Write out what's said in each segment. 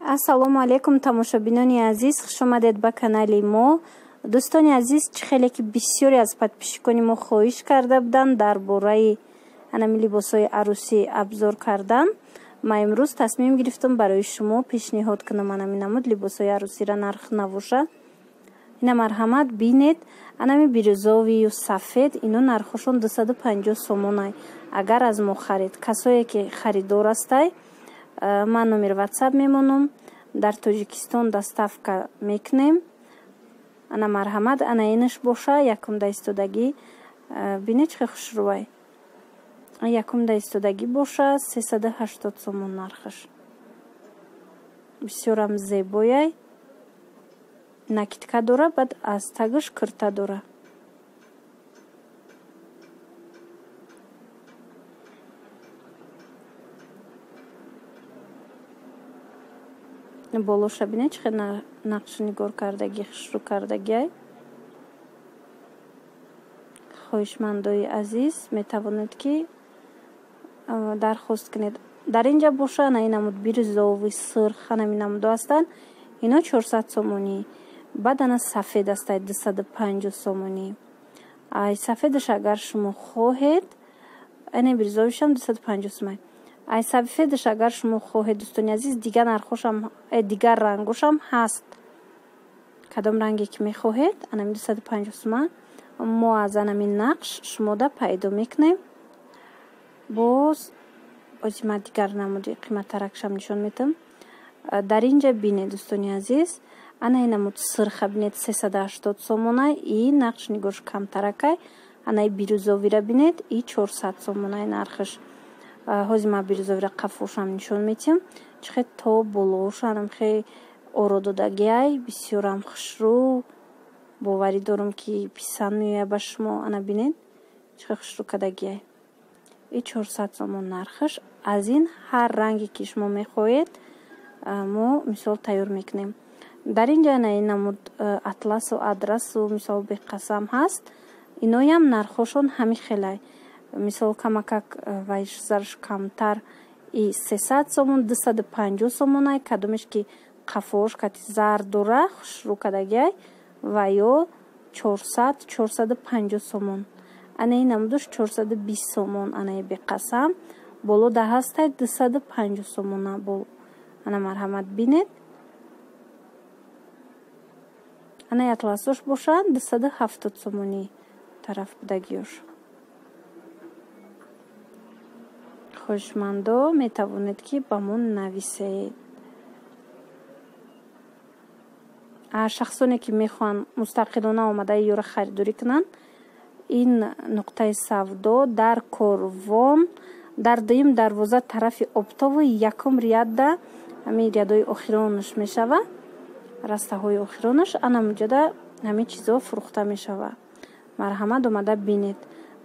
ассалому алайкум тамошобинони азиз, хуш омадед ба канали мо. дӯстони азиз, чӣ хеле ки бисёре аз подписчикони мо хоҳиш карда буданд дар бораи анами либосҳои арӯсӣ абзор кардан, ман имрӯз тасмим гирифтам барои шумо пешниҳод кунам анами намуд либосҳои арӯсиро нарх навоша. ина марҳамат бинед, анами бирӯзовию сафед, ино нархошон 250 сомонай. агар аз мо харид касое ки харидор астай, ман номери ватсап мемонам, дар Тоҷикистон доставка мекунем. ана марҳамат, ана инаш боша, якум даистодагӣ, бинед чӣ хушрӯай. якум даистодагӣ боша, 380 сомон нархаш. бисёрам зебояй. накидка дора, баъд аз тагаш курта дора. болоша бинед чӣ хел нақш нигор кардагӣ, хушрӯ кардагиай. хоҳишмандои азиз, метавонед ки дархост кунед. дар инҷа боша ана инамуд бирӯзови сирх анами намудо ҳастанд, ино 400 сомонӣ. баъд ана сафед астад 250 сомонӣ. ай сафедаш агар шумо хоҳед, ана бирӯзовишам 250 сомонӣ. ай сафедаш агар шумо хоҳед, дӯстони азиз, дигар нархошам, дигар рангошам ҳаст. кадом ранге ки мехоҳед, анами 250 сомон мо аз анами нақш шумода пайдо мекунем. боз ман дигар намуди қиматтаракшам нишон метам. дар инҷа бинед дӯстони азиз, ана инамуд сирха бинед 380 сомонай, и нақш нигош камтаракай. анаи бирӯзовира бинед, и 400 сомонай нархаш. ҳозир ман бирӯзовира қафошам нишон метиҳам. чӣ хел то болош анам хел орододагиай, бисёрам хушрӯ. боварӣ дорам ки писанд меояд ба шумо. ана бинед чӣ хел хушрӯ кардагиай. и 400 сомон нархаш. аз ин ҳар ранге ки шумо мехоҳед мо мисол тайёр мекунем. дар инҷа ана инамуд атласу адрасу мисол беқасам ҳаст. иноям нархошон ҳамин хелай. мисол камакак вайш зарш камтар, и 300 сомон, 250 сомонай. кадомеш ки қафош кати зар дора, хушрӯ кардагиай, ва ё 400-450 сомон. ана инамудош 420 сомон. анаи беқасам болода ҳастай 250 сомона. ана марҳамат бинед. ана атласош бошад 270 сомонӣ тараф будагиёш. хоҳишмандо метавонед ки ба мон нависед. шахсоне ки мехоҳанд мустақилона омада ёра харидорӣ кунанд, ин нуқтаи савдо дар Корвон, дар дуюм дарвоза тарафи обтову якум рияда, ҳамин рияdoи охиронаш мешава, растаҳои охиронаш, ана муҷада ҳамин чизо фурӯхта мешава. марҳамат омада бинед.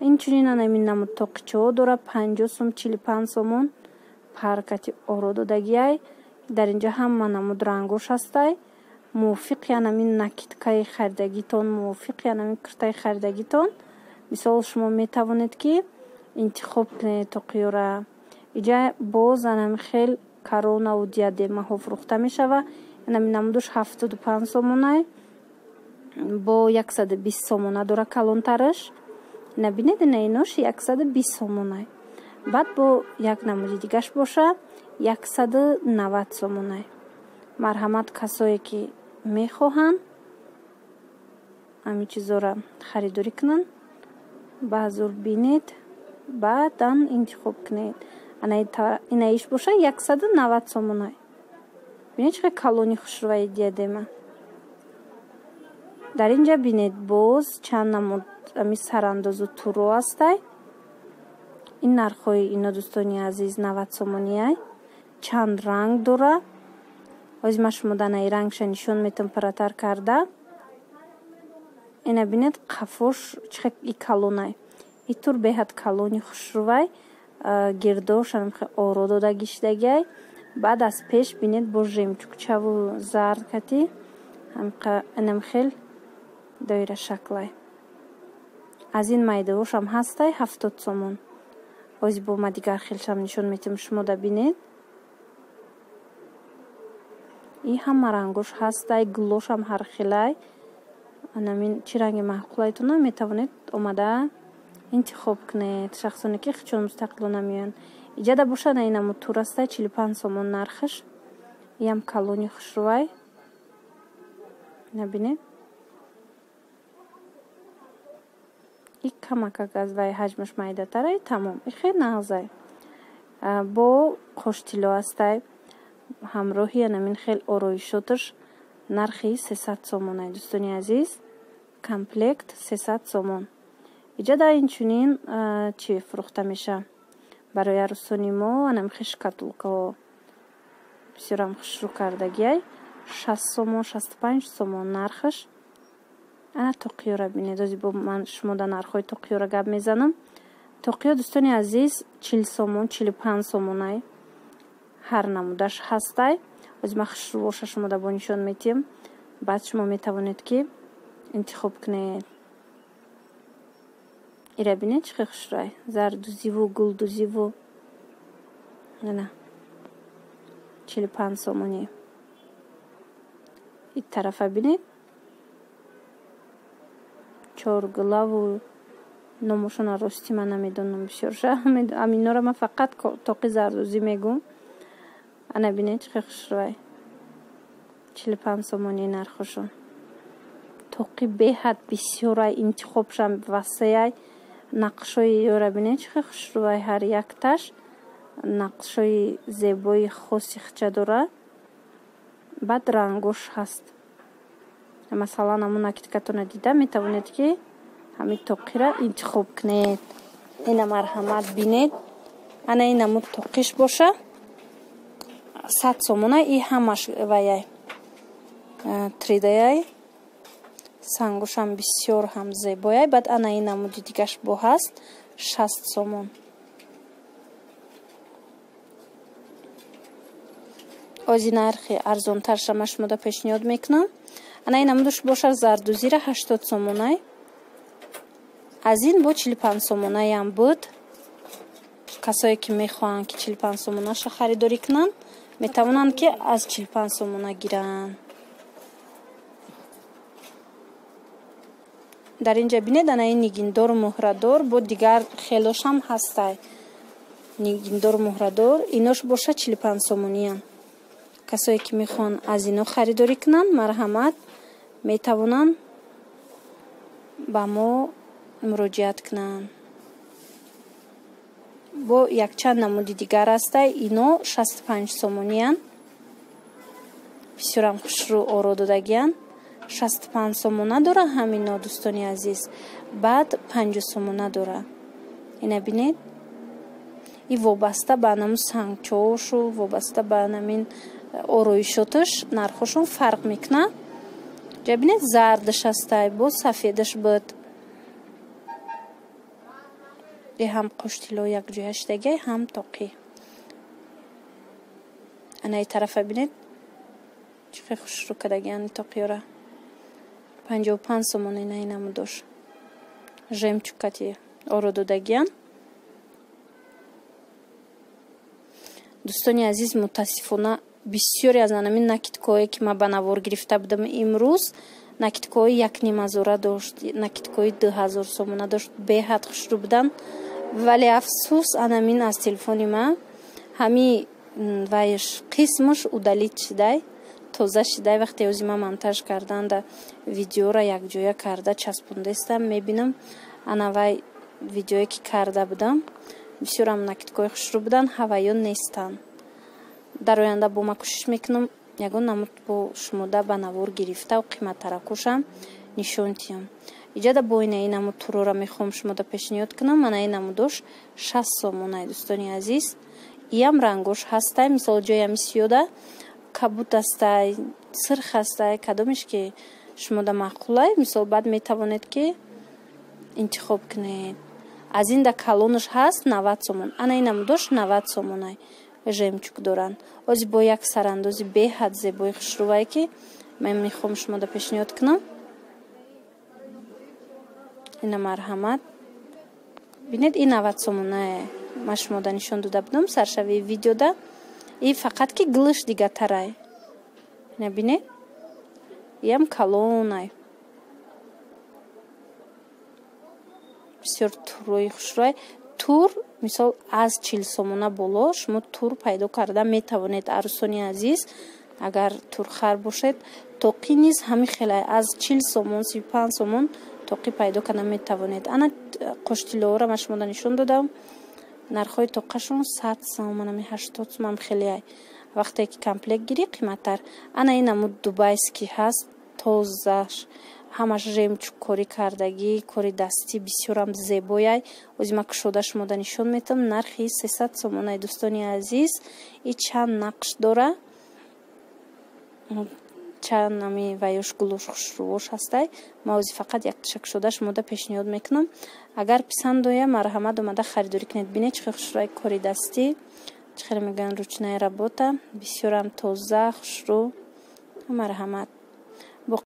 инчунин анамин намуд тоқичаҳо дора, 50 сом, 45 сомон. паркати орододагиай. дар инҷа ҳама намуд рангош ҳастай. мувофиқи анамин накидкаи харидагитон, мувофиқи анамин куртаи харидагитон. мисол шумо метавонед ки интихоб кунед тоқиёра. инҷа боз анамин хел коронаву диадемаҳо фурӯхта мешава. анамин намудош 75 сомонай, бо 120 сомона дора калонтараш. набинед ина инош 120 сомонай. баъд бо як намуди дигаш боша 190 сомонай. марҳамат касое ки мехоҳанд ҳамин чизора харидорӣ кунанд, ба зур бинед, баъдан интихоб кунед. инаиш боша 190 сомонай. бинед чӣ хел калони хушрӯаи диадема. дар инҷа бинед боз чанд намуд ами сарандозу туро ҳастай. ин нархҳои ино дӯстони азиз 90 сомониай. чанд ранг дора. ҳозир ман шумо данаи рангша нишон метам пиратар карда. ина бинед қафош чӣ хел и калонай. и тур беҳад калони хушрӯвай. гирдош хел ороdo дагиштагиай. баъд аз пеш бинед бо жемчугчаву зард кати инам хел доира шаклай. аз ин майдаошам ҳастай 70 сомон. ҳозир бо ма дигар хелшам нишон метам шумо да бинед. ин ҳама рангош ҳастай, глошам ҳар хелай. Анамин чӣ ранги маъқулайтона метавонед омада интихоб кунед. Шахсоне ки хичон мустақилона меоянд. Иҷада бошад айнамо турастай 45 сомон нархаш. Ям калони хушрувай. Набинед? И камакак аз вай ҳаҷмаш майдатарай тамом. И хел нағзай. Бо қоштило астай. ҳамроҳи анамин хел ороишоташ нархи 300 сомон ай дӯстони азиз. Комплект 300 сомон. Иҷада инчунин чӣ фурӯхта меша? Барои арӯсони мо анам хеш шкатулкаҳо бисёрам хушрӯ кардагиай 60 сомон 65 сомон нархаш. Ана тоқиёра бинед. Ози бо ман шумода нархҳои тоқиёра гап мезанам. Тоқиё дӯстони азиз 40 сомон 45 сомон ай. ҳар намудаш ҳастай. Ози ма хушрӯвоша шумода бо нишон метиҳам. Баъд шумо метавонед ки интихоб кунед. Ира бинед чӣ хел хушрӯай. Зардузиву гулдузиву. Ана 45 сомони. ин тарафа бинед. чоргилаву номошона рости ман намедонам бисёрша. Аминора ма фақат тоқи зардузӣ мегӯм. Ана бинед чӣ хел хушрӯай. 45 сомони нархошон. тоқи беҳад бисёрай интихобшам васеай. нақшои ёра бинед чӣ хел хушрӯай. ҳар якташ нақшои зебои хоси хича дорад. баъд рангош ҳаст. масалан ҳамун накидкатона дида метавонед ки ҳамин тоқира интихоб кунед. ина марҳамат бинед. ана ин ҳамун тоқиш боша 100 сомона. и ҳамаш ваяй тридаяй сангушам бисёр ҳам зебояй. баъд ана ин ҳамуди дигаш бо ҳаст 60 сомон. ози нархи арзонтарша ма шумода пешниҳод мекунам. ана ин ҳамудаш боша зардузира 80 сомонай. аз ин бо 45 сомонай ам буд. касое ки мехоҳанд ки 45 сомонаша харидорӣ кунанд метавонанд ки аз 45 сомона гиранд. дар инҷа бинед ана ин нигиндор муҳрадор бо дигар хелошам ҳастай. нигиндор муҳрадор инош боша 45 сомониян. касое ки мехоҳанд аз ино харидорӣ кунанд марҳамат метавонанд ба мо муроҷиат кунанд. бо якчанд намуди дигар ҳастай. ино 65 сомониян. бисёрам хушрӯ оро додагиян. 65 сомона дора ҳамино дӯстони азиз. баъд 50 сомона дора. ина бинед. и вобаста ба анамун сангчошу вобаста ба анамин ороишоташ нархошон фарқ мекунад. ҷа бинед зардаш ҳастай бо сафедаш буд. и ҳам қоштило якҷояшдагиай ҳам тоқӣ. ана и тарафа бинед чӣ хел хушрӯ кардагиян тоқиёра. 55 сомон ина инаму дош. жемчукати оро додагиян. дӯстони азиз мутаассифона бисёре аз анамин накидкое ки ма ба навор гирифта будам имрӯз накидкои 1,5 дошт. накидкои 2000 сомона дошт. беҳад хушрӯ будан. вале афсӯс анамин аз телефони ма ҳами вайш қисмаш удалит шидай. тоза шидай. вақте ози ма монтаж карданда видеора якҷоя карда часпондестам мебинам. ана вай видеое ки карда будам бисёрам накидкои хушрӯ будан. ҳаваён нестан. дар оянда бо ма кӯшиш мекунам ягон намуд бо шумода ба навор гирифтау қиматтаракушам нишон диҳам. иҷада бо ина инаму турора мехоҳам шумода пешниҳод кунам. ана инаму дош 60 сомон ай дӯстони азиз. иям рангош ҳастай. мисол ҷоями сиёда кабут астай сирх астай. кадомеш ки шумода маъқулай мисол баъд метавонед ки интихоб кунед. аз ин да калонаш ҳаст 90 сомон. ана инаму дош 90 сомон ай. жемчук доранд. ози бо як сарандози беҳад зебои хушрӯвай ки ман мехоҳам шумода пешниҳод кунам. ина марҳамат бинед. ин 90 сомона ма шумода нишон дода будам саршавии видеода. и фақат ки глиш дигатарай. набинед ям калонай бисёр туррои хушрой тур мисол аз 40 сомона боло шумо тур пайдо карда метавонед. арӯсони азиз агар турхар бошед тоқӣ низ ҳами хелай аз 40 сомон 35 сомон тоқӣ пайдо карда метавонед. ана қоштилоора ма шумода нишон додам. нархҳои тоқашон 100 сомон 80 сомон хеле. вақте ки комплект гирӣ қиматтар. ана инамуд дубайский ҳаст тозаш ҳамаш жемчуг кори кардагӣ кори дастӣ бисёрам зебояй. озима кушода шумода нишон метам. нархи 300 сомон. дӯстони азиз и чанд нақш дора чанд нами ваёш гулош хушрӯш ҳастай. ма ози фақат якташа кушода шумода пешниҳод мекунам. агар писанд оя марҳамат омада харидорӣ кунед. бинед чӣ хушрӯи кори дастӣ чӣ мегӯянд ручная работа бисёрам тоза хушрӯ. марҳамат.